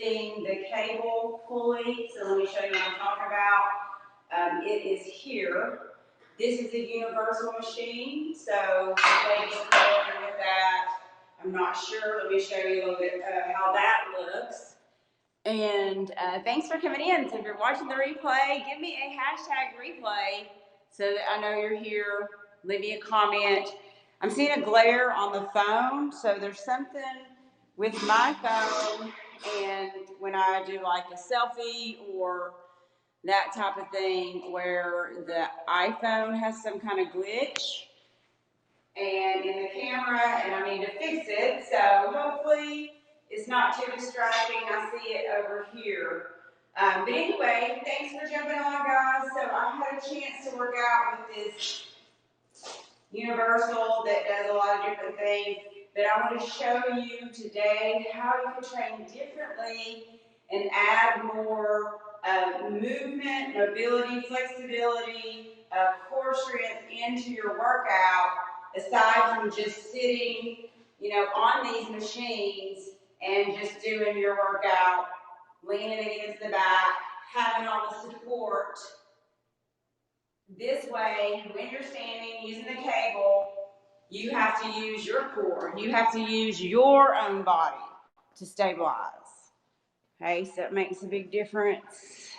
getting the cable pulley. So let me show you what I'm talking about. It is here. This is a universal machine, so maybe familiar with that. I'm not sure. Let me show you a little bit how that looks. And thanks for coming in. So if you're watching the replay, give me a hashtag replay so that I know you're here. Leave me a comment. I'm seeing a glare on the phone, so there's something with my phone, and when I do like a selfie or that type of thing where the iPhone has some kind of glitch and in the camera, and I need to fix it. So hopefully it's not too distracting. I see it over here. But anyway, thanks for jumping on, guys. So I had a chance to work out with this universal that does a lot of different things. But I want to show you today how you can train differently and add more movement, mobility, flexibility, core strength into your workout, aside from just sitting, on these machines and just doing your workout, leaning against the back, having all the support. This way, when you're standing using the cable, you have to use your core. You have to use your own body to stabilize. Okay, so it makes a big difference.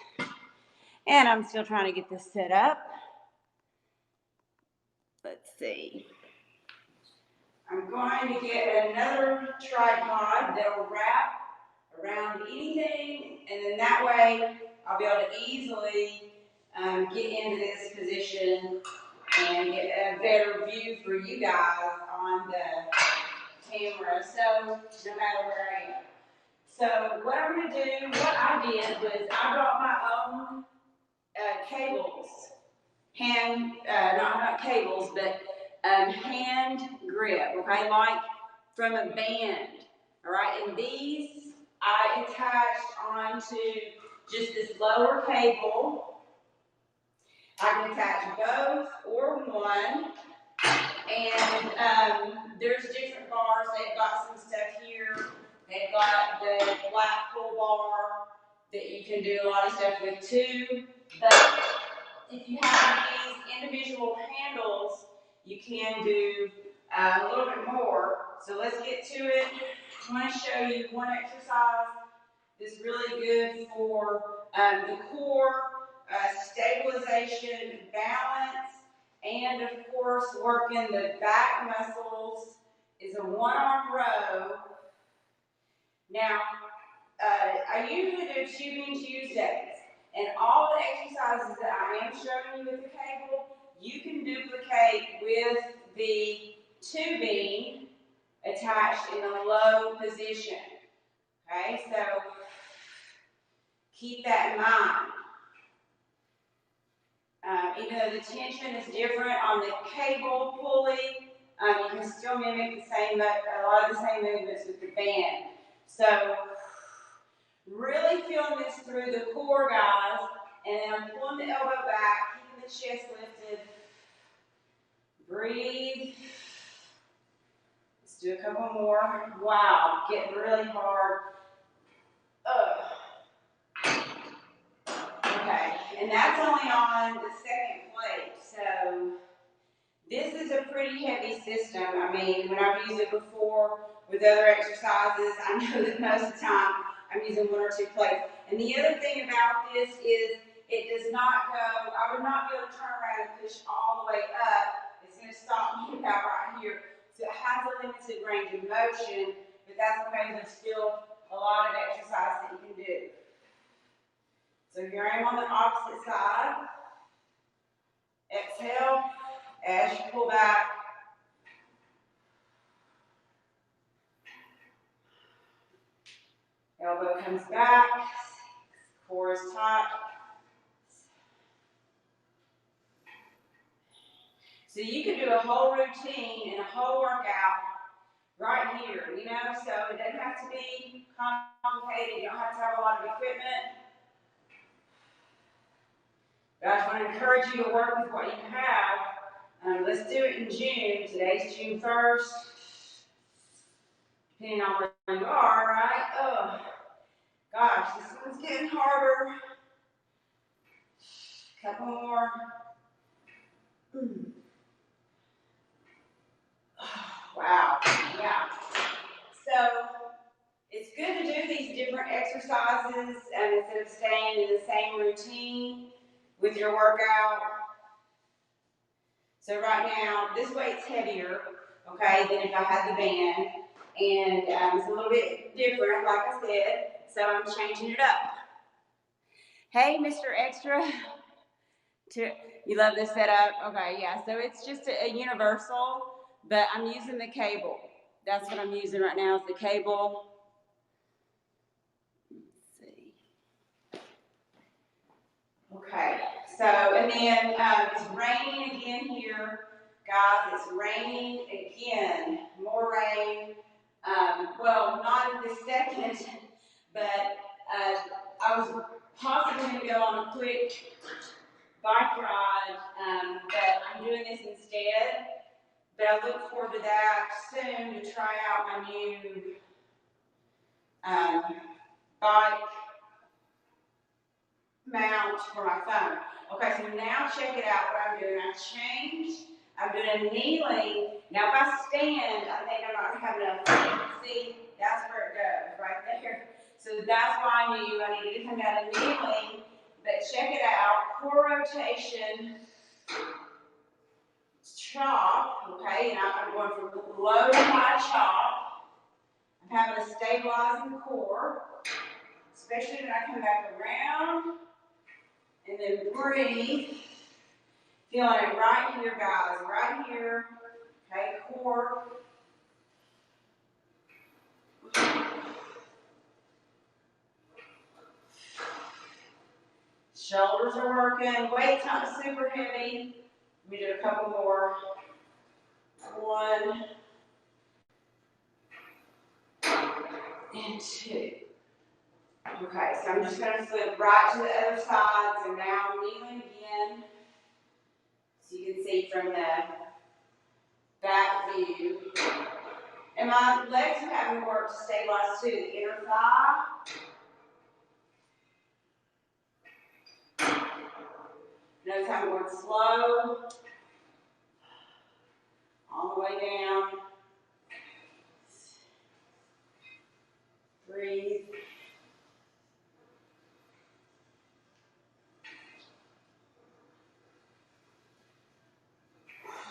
And I'm still trying to get this set up. Let's see. I'm going to get another tripod that will wrap around anything, and then that way I'll be able to easily get into this position and get a better view for you guys on the camera, so no matter where I am. So what I'm going to do, what I did was I brought my own cables, not cables, but hand grip, okay, like from a band, all right, and these I attached onto just this lower cable. I can attach both or one, and there's different bars. They've got some stuff here. They've got the flat pull bar that you can do a lot of stuff with too, but if you have these individual handles, you can do a little bit more. So let's get to it. I want to show you one exercise that's really good for the core, stabilization, balance, and of course working the back muscles is a one-arm row. Now, I usually do tubing Tuesdays, and all the exercises that I am showing you with the cable, you can duplicate with the tubing attached in a low position. Okay, so keep that in mind. Even though the tension is different on the cable pulley, you can still mimic a lot of the same movements with the band. So really feeling this through the core, guys, and then I'm pulling the elbow back, keeping the chest lifted. Breathe. Let's do a couple more. Wow, getting really hard. Okay, and that's only on the second plate, so this is a pretty heavy system. I mean, when I've used it before with other exercises, I know that most of the time I'm using one or two plates. And the other thing about this is it does not go, I would not be able to turn around and push all the way up. It's going to stop me about right here. So it has a limited range of motion, but that's okay. There's still a lot of exercise that you can do. So here I am on the opposite side. Exhale as you pull back. Elbow comes back. Core is tight. So you can do a whole routine and a whole workout right here, so it doesn't have to be complicated. You don't have to have a lot of equipment. But I just want to encourage you to work with what you have. Let's do it in June. Today's June 1st. Depending on where you are, right? Oh, gosh, gosh, this one's getting harder. Couple more. Wow, yeah. So it's good to do these different exercises instead of staying in the same routine with your workout. So right now, this weight's heavier, okay, than if I had the band. And it's a little bit different, like I said, so I'm changing it up. Hey, Mr. Extra. You love this setup? Okay, yeah, so it's just a universal, but I'm using the cable. That's what I'm using right now is the cable. Let's see. Okay, so, and then it's raining again here. Guys, it's raining again. More rain. Well, not at this second, but I was possibly going to go on a quick bike ride, but I'm doing this instead. But I look forward to that soon to try out my new bike mount for my phone. Okay, so now check it out what I'm doing. I've changed. I'm doing kneeling. Now if I stand, I think I'm not having enough. See, that's where it goes, right there. So that's why I knew I needed to come down to kneeling. But check it out. Core rotation. Chop, okay, and I'm going from low to high chop. I'm having a stabilizing core, especially when I come back around, and then breathe. Feeling it right here, guys, right here, okay, core. Shoulders are working, weight's not super heavy. Let me do a couple more. 1 and 2. Okay, so I'm just going to flip right to the other side. So now I'm kneeling again. So you can see from the back view. And my legs are having to work to stabilize too. The inner thigh. Notice how I'm going slow. All the way down. Breathe.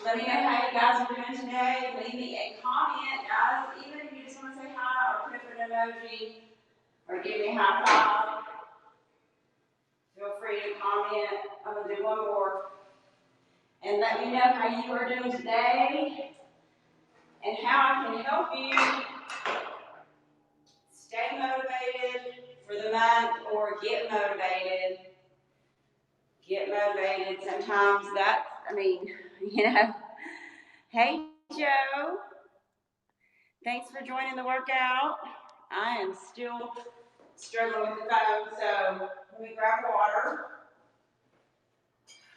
Let me know how you guys are doing today. Leave me a comment, guys. Even if you just want to say hi or put up an emoji or give me a high five, feel free to comment. I'm going to do one more. And let me know how you are doing today and how I can help you stay motivated for the month or get motivated. Get motivated. Sometimes Hey, Joe. Thanks for joining the workout. I am still struggling with the phone, so let me grab water.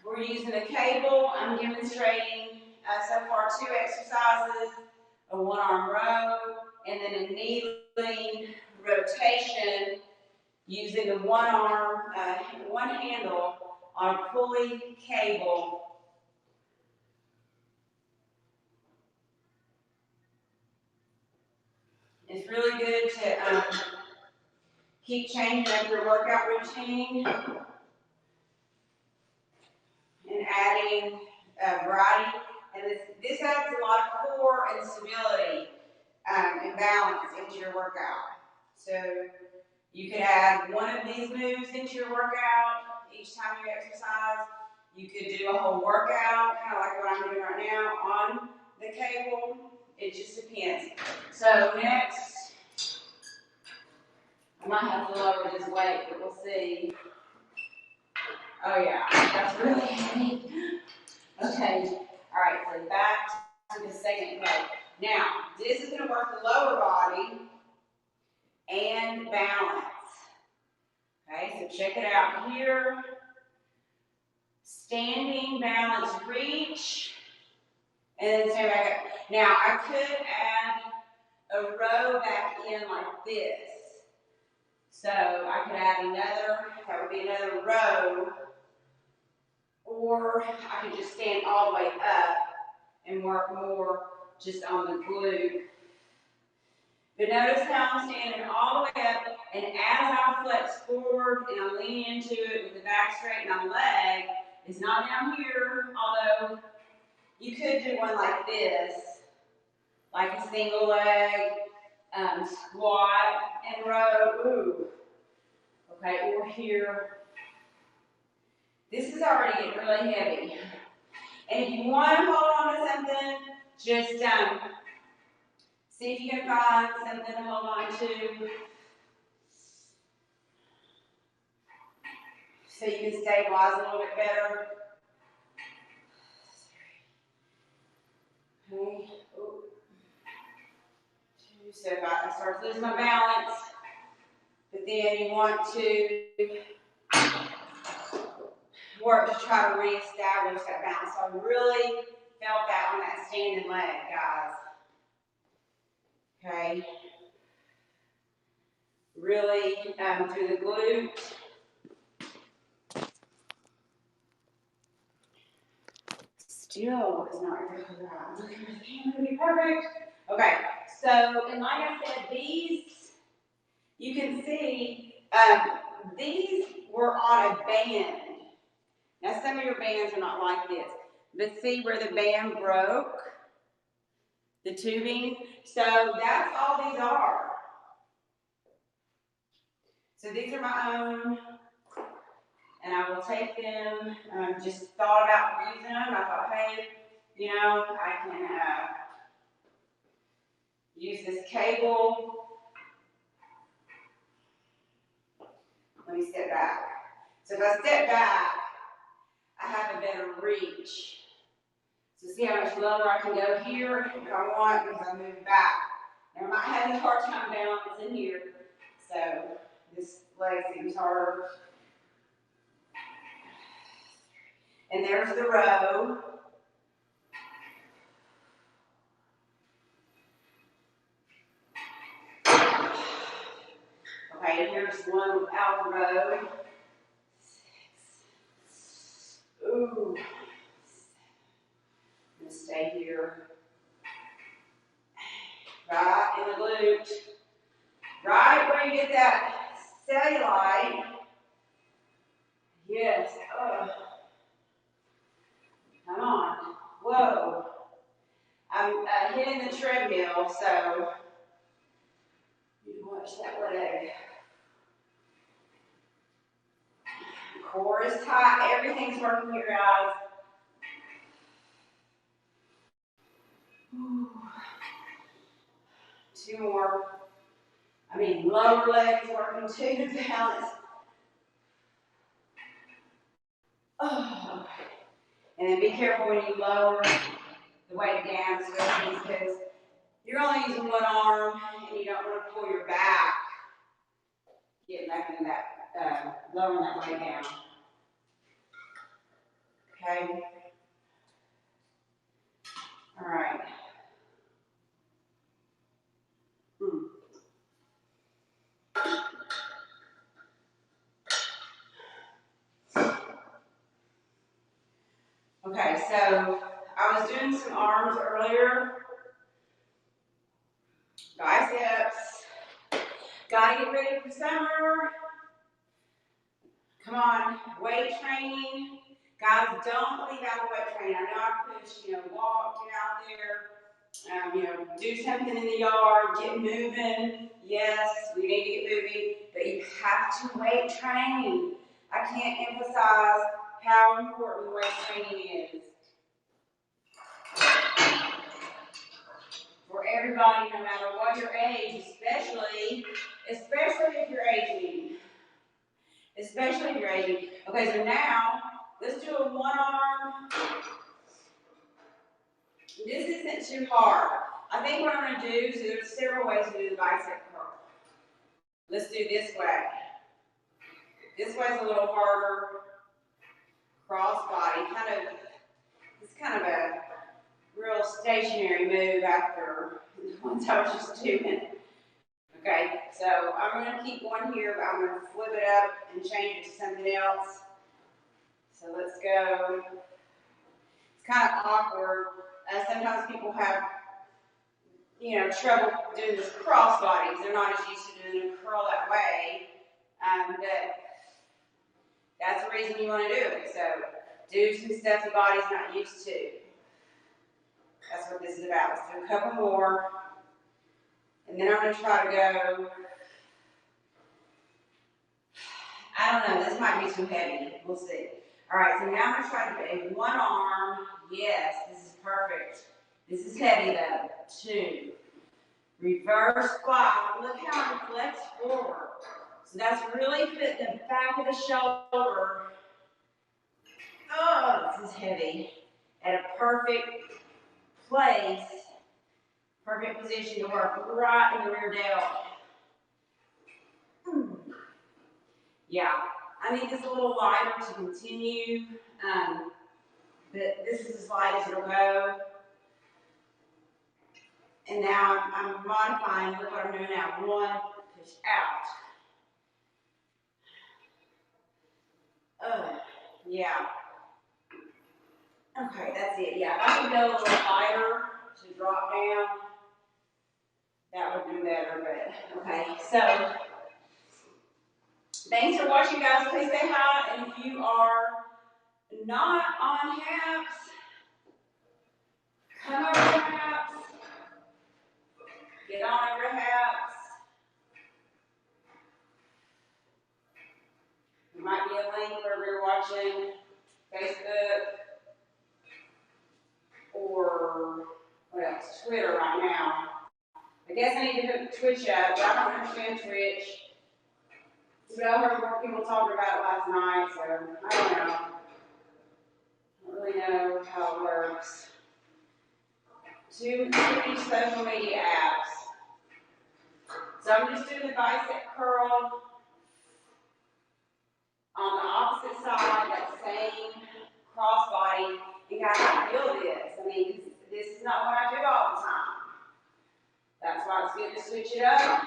We're using a cable. I'm demonstrating so far 2 exercises, a 1-arm row, and then a kneeling rotation using the 1-arm, one handle on a pulley cable. It's really good to keep changing up your workout routine and adding variety. And this adds a lot of core and stability and balance into your workout. So you could add one of these moves into your workout each time you exercise. You could do a whole workout, kind of like what I'm doing right now on the cable. It just depends. So next, I might have to lower this weight, but we'll see. Oh yeah, that's really heavy. Okay, all right, so back to the second weight. Now, this is going to work the lower body and balance. Okay, so check it out here. Standing, balance, reach, and then stand back up. Now, I could add a row back in like this. So I could add another, that would be another row, or I could just stand all the way up and work more just on the glute. But notice how I'm standing all the way up, and as I flex forward and I'm leaning into it with the back straight and my leg is not down here, although you could do one like this, like a single leg, squat and row, ooh. Okay, or here. This is already getting really heavy. And if you want to hold on to something, just see if you can find something to hold on to. So you can stabilize a little bit better. Okay. Ooh. So if I start losing my balance, but then you want to work to try to reestablish that balance. So I really felt that on that standing leg, guys. Okay. Really through the glute. Still is not really right. The camera to be perfect. Okay, so and like I said, these you can see these were on a band. Now some of your bands are not like this, but see where the band broke, the tubing. So that's all these are. So these are my own, and I will take them. Just thought about using them. I thought, hey, you know, I can use this cable. Let me step back. So if I step back, I have a better reach. So see how much lower I can go here if I want because I move back. Now I might have a hard time balancing here. So this leg seems harder. And there's the row. Okay, here's one without the row. Ooh. I'm going to stay here. Right in the glute. Right where you get that cellulite. Yes. Come on. Whoa. I'm hitting the treadmill, so you watch that leg. Core is tight. Everything's working here, guys. Two more. I mean, lower legs working too to balance. Oh. And then be careful when you lower the weight down, especially because you're only using one arm and you don't want to pull your back. Getting back into that, lowering that weight down. Okay. All right. Okay, so I was doing some arms earlier. Biceps. Gotta get ready for summer. Come on, weight training. Guys, don't leave out the weight training. I know I push, walk, get out there, do something in the yard, get moving. Yes, we need to get moving, but you have to weight train. I can't emphasize how important weight training is. For everybody, no matter what your age, especially if you're aging. Especially if you're aging. Okay, so now, let's do a one arm. This isn't too hard. I think what I'm going to do, so there's several ways to do the bicep curl. Let's do this way. This way's a little harder. Cross body, it's kind of a real stationary move after the ones I was just doing. Okay, so I'm going to keep one here, but I'm going to flip it up and change it to something else. So let's go. It's kind of awkward. Sometimes people have, trouble doing this crossbody because they're not as used to doing a curl that way. But that's the reason you want to do it. So do some stuff the body's not used to. That's what this is about. Let's do a couple more. And then I'm going to try to go, I don't know, this might be too heavy. We'll see. All right, so now I'm going to try to do a one arm. Yes, this is perfect. This is heavy though. 2. Reverse squat. Look how it flex forward. So that's really putting the back of the shoulder. Oh, this is heavy. At a perfect place, perfect position to work right in the rear delt. Yeah, I need this a little lighter to continue, but this is as light as it'll go. And now I'm modifying, look what I'm doing now. 1, push out. Yeah. Okay, that's it. Yeah, if I could go a little lighter to drop down, that would be better, but okay. So, thanks for watching, guys. Please say hi, and if you are not on HAPS, come over to HAPS. Get on over to HAPS. There might be a link where we're watching Facebook or what else? Twitter right now. I guess I need to hook Twitch up, but I don't understand Twitch. But I heard more people talking about it last night, so I don't know. I don't really know how it works. Too many social media apps. So I'm just doing the bicep curl on the opposite side, that same crossbody. You guys feel this. I mean, this is not what I do all the time. That's why it's good to switch it up.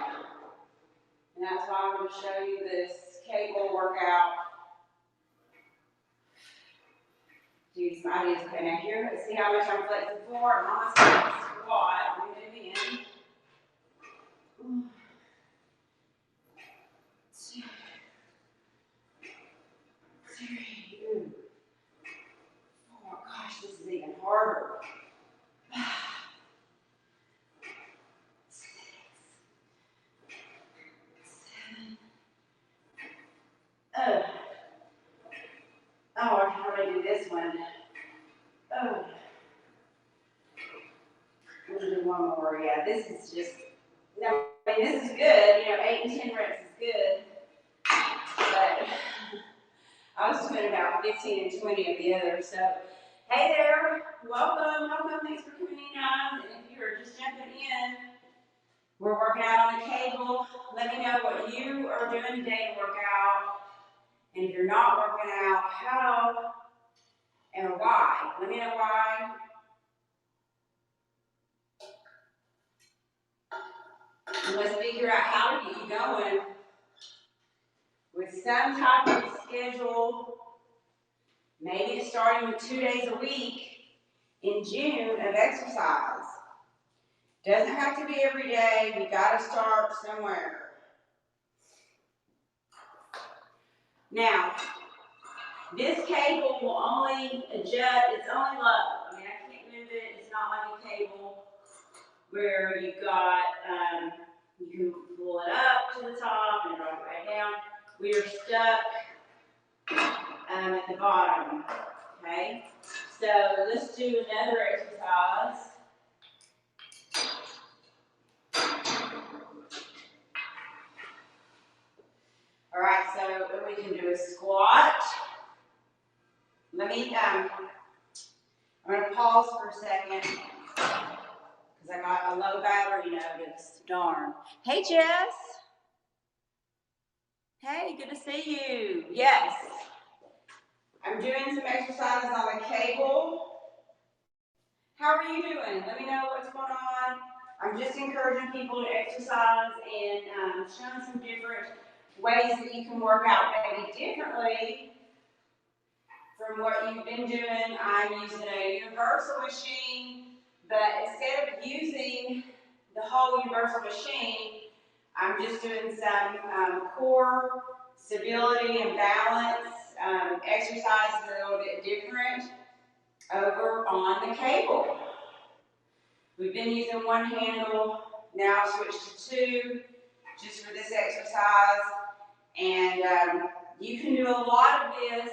And that's why I'm going to show you this cable workout. Do some ideas. Okay, now here, let's see how much I'm flexing forward. I'm on my squat. I'm going to move in. 2, 3, 4. Gosh, this is even harder. 6, 7. Oh, how do I do this one? Oh. I'm going to do one more. Yeah, this is just, no, I mean, this is good. 8 and 10 reps is good. But I was doing about 15 and 20 of the others. So, hey there. Welcome. Thanks for coming in, guys. And if you're just jumping in, we're working out on the cable. Let me know what you are doing today to work out. And if you're not working out, how and why. Let me know why. And let's figure out how to get you going with some type of schedule. Maybe it's starting with 2 days a week in June of exercise. Doesn't have to be every day. We got to start somewhere. Now, this cable will only adjust. It's only low. I mean, I can't move it. It's not like a cable where you've got, you can pull it up to the top and drop it right down. We are stuck at the bottom. Okay? So let's do another exercise. All right, so we can do a squat. Let me, I'm going to pause for a second because I got a low battery notice. Darn. Hey, Jess. Hey, good to see you. Yes. I'm doing some exercises on the cable. How are you doing? Let me know what's going on. I'm just encouraging people to exercise and showing some different ways that you can work out maybe differently from what you've been doing. I'm using a universal machine, but instead of using the whole universal machine, I'm just doing some core stability and balance exercises a little bit different over on the cable. We've been using one handle, now I've switched to two, just for this exercise. And you can do a lot of this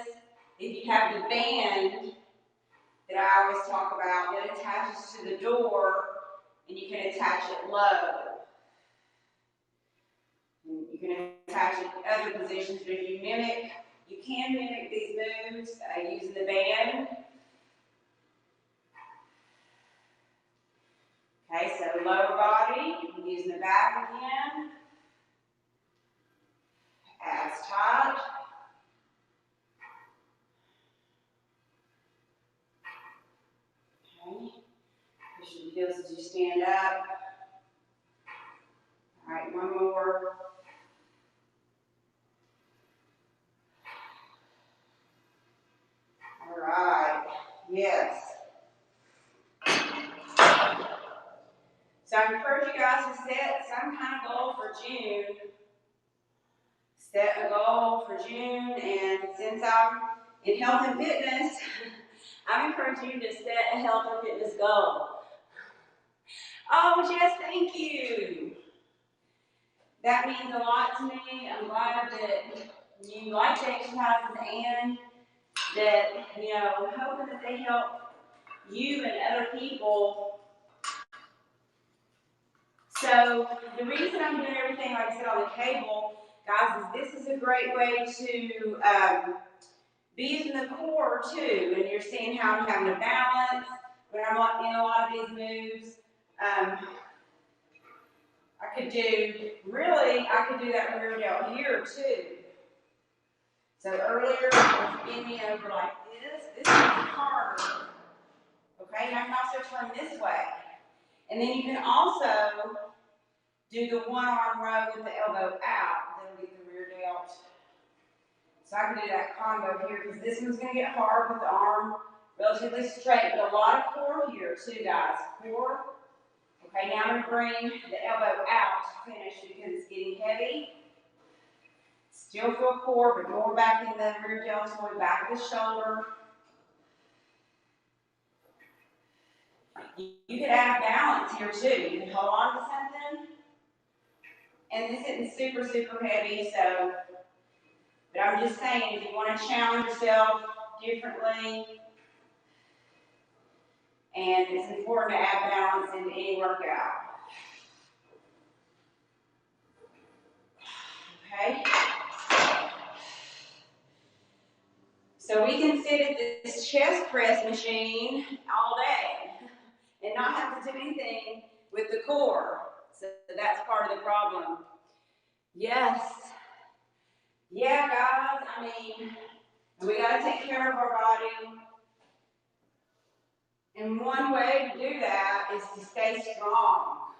if you have the band that I always talk about that attaches to the door, and you can attach it low. And you can attach it in other positions, but if you can mimic these moves using the band. Okay, so lower body, using the back again. Abs tight. Okay, push your heels as you stand up. All right, one more. All right, yes. So I encourage you guys to set some kind of goal for June. Set a goal for June, and since I'm in health and fitness, I'm encouraging you to set a health or fitness goal. Oh, Jess, thank you. That means a lot to me. I'm glad that you like the exercises and that, hoping that they help you and other people. So the reason I'm doing everything like I said on the cable, guys, is this is a great way to be using the core too. And you're seeing how I'm having a balance when I'm in a lot of these moves. I could do that rear delt here too. So earlier I was bending over like this. This is harder. Okay, now I can also turn this way. And then you can also do the one arm row with the elbow out. That'll get the rear delt. So I can do that combo here because this one's going to get hard with the arm relatively straight, but a lot of core here too, guys. Core. Okay, now I'm going to bring the elbow out to finish because it's getting heavy. Still feel core, but more back in the rear deltoid, back of the shoulder. You could add balance here too. You can hold on to something. And this isn't super, super heavy, so, but I'm just saying, if you want to challenge yourself differently, and it's important to add balance into any workout. Okay? So we can sit at this chest press machine all day and not have to do anything with the core. So that's part of the problem. Yes. Yeah, guys, I mean, we got to take care of our body. And one way to do that is to stay strong.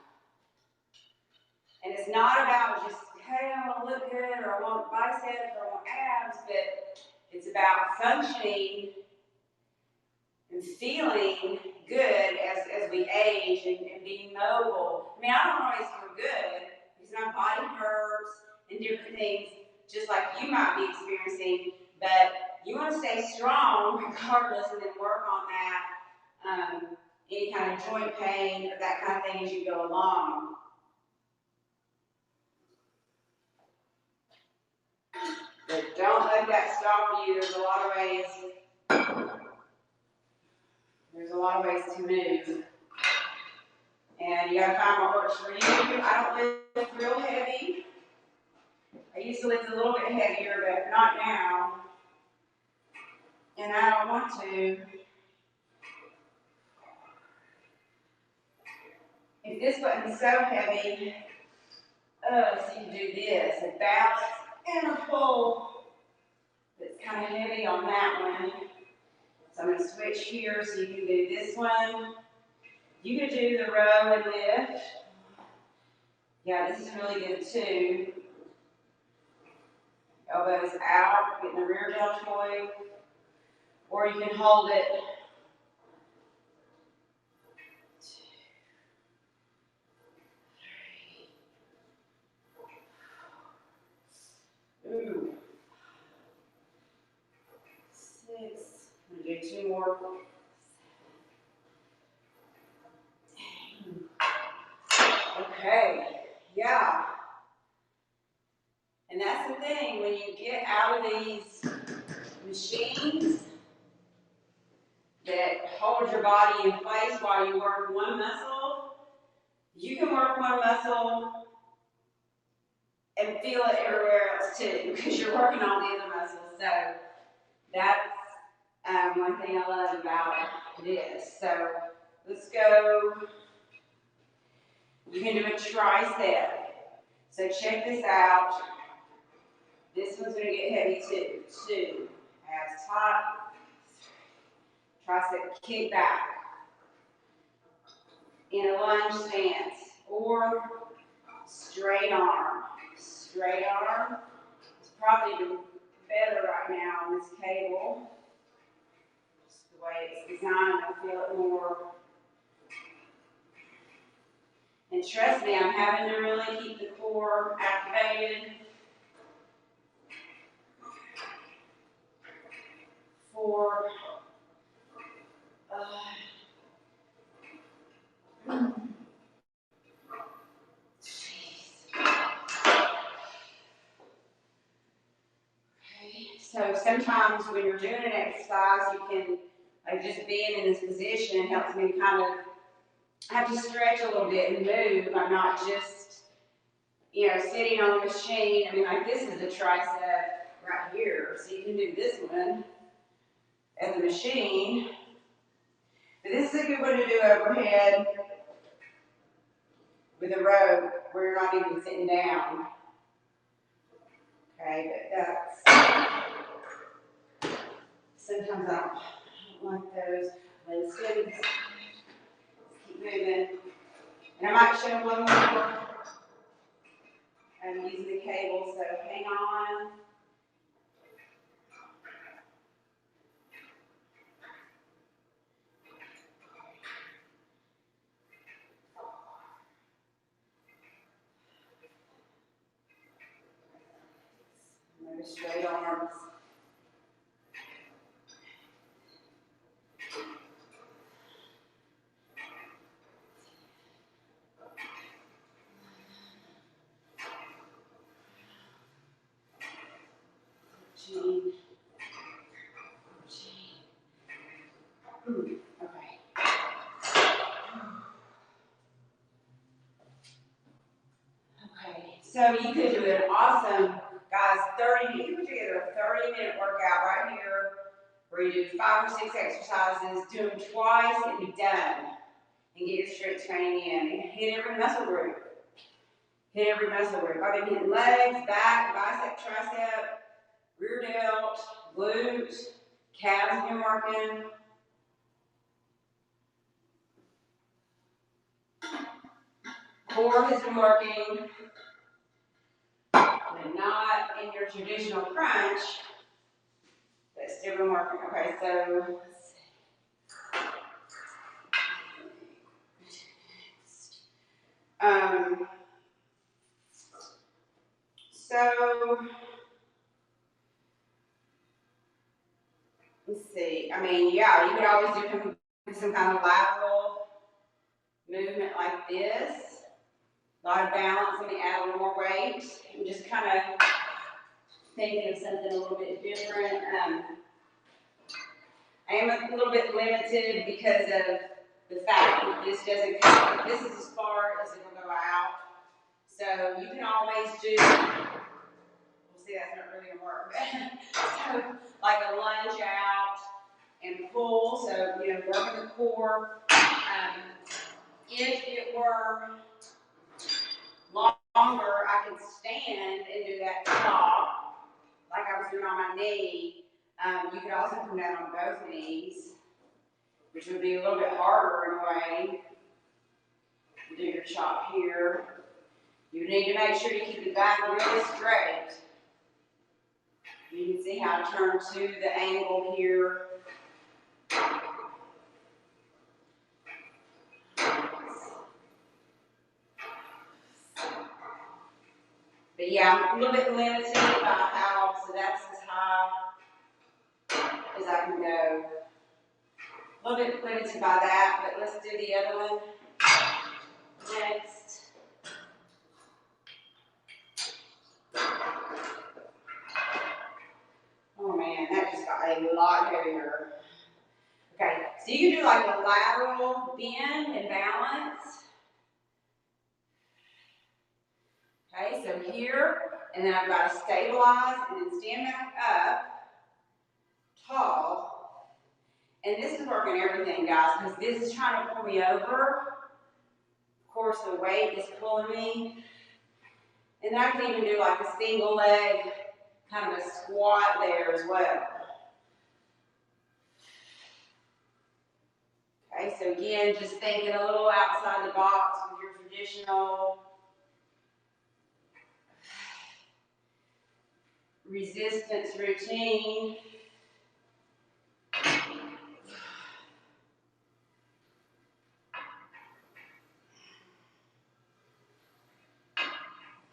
And it's not about just, hey, I want to look good, or I want biceps, or I want abs, but it's about functioning and feeling good as we age and being mobile. I mean, I don't always feel good because my body hurts and different things, just like you might be experiencing, but you want to stay strong regardless and then work on that, any kind of joint pain or that kind of thing as you go along. But don't let that stop you. There's a lot of ways. There's a lot of ways to move. And you gotta find what works for you. I don't lift real heavy. I used to lift a little bit heavier, but not now. And I don't want to. If this wasn't so heavy, so you can do this, a balance and a pull that's kind of heavy on that one. So I'm going to switch here so you can do this one You could do the row and lift. Yeah, this is really good too. Elbows out, getting the rear deltoid. Or you can hold it. 2, 3. Ooh. 6. I'm going to do 2 more. Okay. Yeah. And that's the thing, when you get out of these machines that hold your body in place while you work one muscle, you can work one muscle and feel it everywhere else too, because you're working all the other muscles. So that's one thing I love about this. So let's go. You can do a tricep. So check this out. This one's going to get heavy too. 2. Abs top. Tricep kick back. In a lunge stance. Or straight arm. Straight arm. It's probably better right now on this cable. Just the way it's designed, I feel it more. And trust me, I'm having to really keep the core activated. 4. So sometimes when you're doing an exercise, you can, like just being in this position helps me kind of have to stretch a little bit and move. I'm not just, sitting on the machine. I mean, like this is a tricep right here. So you can do this one at the machine. But this is a good one to do overhead with a rope where you're not even sitting down. Okay, but that's, sometimes I don't like those. Let's keep moving. And I might show one more. I'm using the cable, so hang on. Another straight arms. Okay. Okay. So you could do an awesome, guys, you could put together a 30-minute workout right here where you do 5 or 6 exercises, do them twice and be done. And get your strength training in. And hit every muscle group. Hit every muscle group. I've been hitting legs, back, bicep, tricep, rear delt, glutes, calves have been working. Core has been working. And not in your traditional crunch, but still been working. Okay, so let's see. I mean, yeah, you could always do some kind of lateral movement like this. A lot of balance. Let me add a little more weight. I'm just kind of thinking of something a little bit different. I am a little bit limited because of the fact that this doesn't come. This is as far as it will go out. So you can always do. We'll see, that's not really gonna work. So like a lunge out and pull. So working the core. If it were longer, I could stand and do that top, like I was doing on my knee. You could also come down on both knees, which would be a little bit harder in a way. Do your chop here. You need to make sure you keep the back really straight. You can see how I turn to the angle here. But yeah, I'm a little bit limited about how, so that's as high as I can go. A little bit limited by that, but let's do the other one next. Oh man, that just got a lot heavier. Okay, so you can do like a lateral bend and balance. Okay, so here, and then I've got to stabilize and then stand back up, tall. And this is working everything, guys, because this is trying to pull me over. Of course, the weight is pulling me. And I can even do like a single leg, kind of a squat there as well. Okay, so again, just thinking a little outside the box with your traditional resistance routine.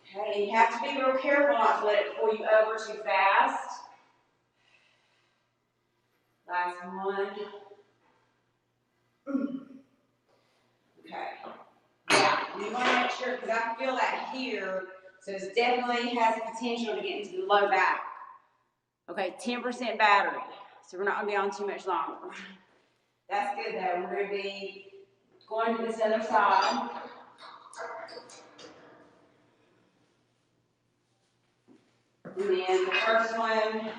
Okay, and you have to be real careful not to let it pull you over too fast. Last one. Okay. Yeah, you want to make sure, because I can feel that here, so it definitely has the potential to get into the low back. Okay, 10% battery, so we're not going to be on too much longer. That's good though. We're going to be going to this other side. And then the first one,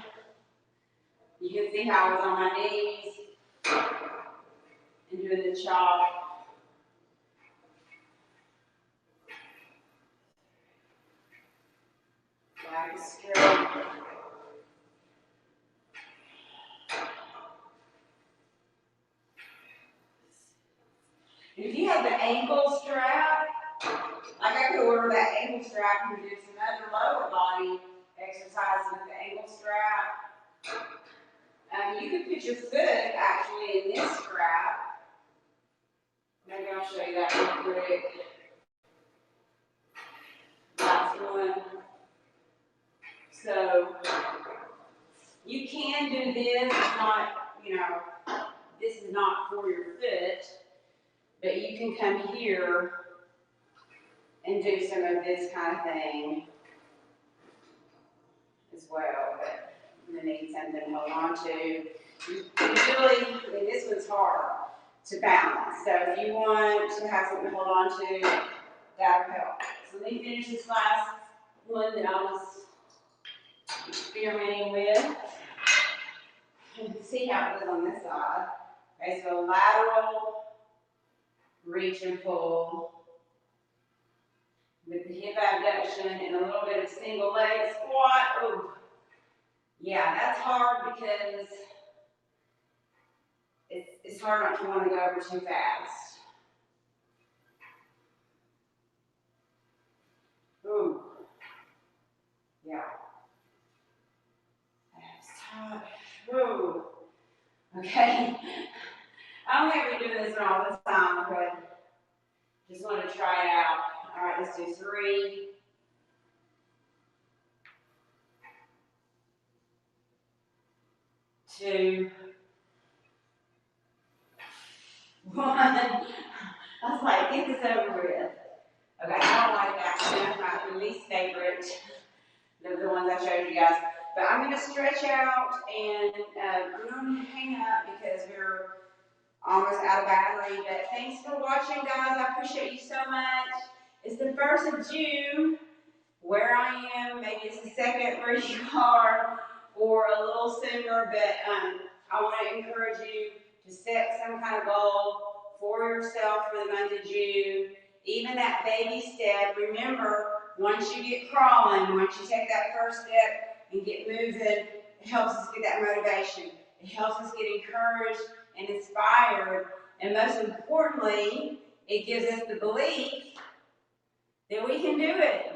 you can see how I was on my knees and doing the chop. Back straight. And if you have the ankle strap, like I could order that ankle strap and do some other lower body exercises with the ankle strap. You could put your foot actually in this strap. Maybe I'll show you that real quick. Last one. So you can do this. It's not, this is not for your foot, but you can come here and do some of this kind of thing as well. But you need something to hold on to. Usually, this one's hard to balance. So if you want to have something to hold on to, that'll help. So let me finish this last one that I was experimenting with. You can see how it is on this side. Okay, so lateral reach and pull with the hip abduction and a little bit of single leg squat. Ooh. Yeah, that's hard because it's hard not to want to go over too fast. Ooh. Yeah. That's tough. Ooh. Okay. I don't think we're doing this one all the time, but just want to try it out. All right, let's do 3, 2, 1. I was like, get this over with. Okay, I don't like that one. That's my least favorite. Those are the ones I showed you guys. But I'm going to stretch out and I'm going to hang up because we're almost out of battery. But thanks for watching, guys. I appreciate you so much. It's the 1st of June. Where I am, maybe it's the 2nd where you are, or a little sooner, but I want to encourage you to set some kind of goal for yourself for the month of June. Even that baby step, remember, once you get crawling, once you take that first step and get moving, it helps us get that motivation. It helps us get encouraged and inspired, and most importantly, it gives us the belief that we can do it.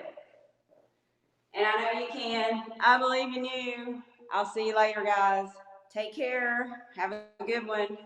And I know you can. I believe in you. I'll see you later, guys. Take care. Have a good one.